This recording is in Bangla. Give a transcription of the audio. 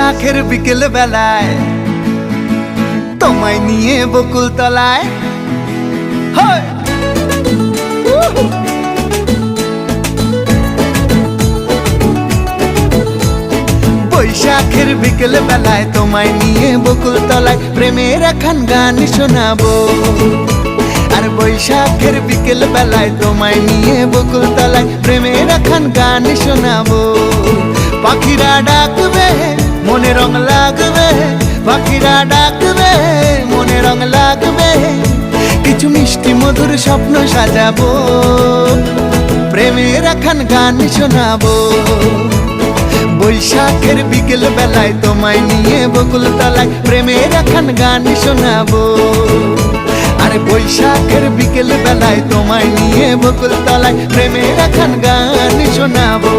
বৈশাখের বিকেল বেলায় তোমায় নিয়ে বকুল তলায় বৈশাখের বিকেল বেলায় তোমায় নিয়ে বকুল তলায় প্রেমের একখান গান শোনাবো। আর বৈশাখের বিকেল বেলায় তোমায় নিয়ে বকুল তলায় প্রেমের একখান গান শোনাবো। পাখিরা ডাকবে মনে রং লাগবে, পাখিরা ডাকবে মনে রং লাগবে, কিছু মিষ্টি মধুর স্বপ্ন সাজাবো, প্রেমের একখান গান শোনাবো। বৈশাখের বিকেল বেলায় তোমায় নিয়ে বকুল তলায় প্রেমের একখান গান শোনাবো। আরে বৈশাখের বিকেল বেলায় তোমায় নিয়ে বকুল তলায় প্রেমের একখান গান শোনাবো।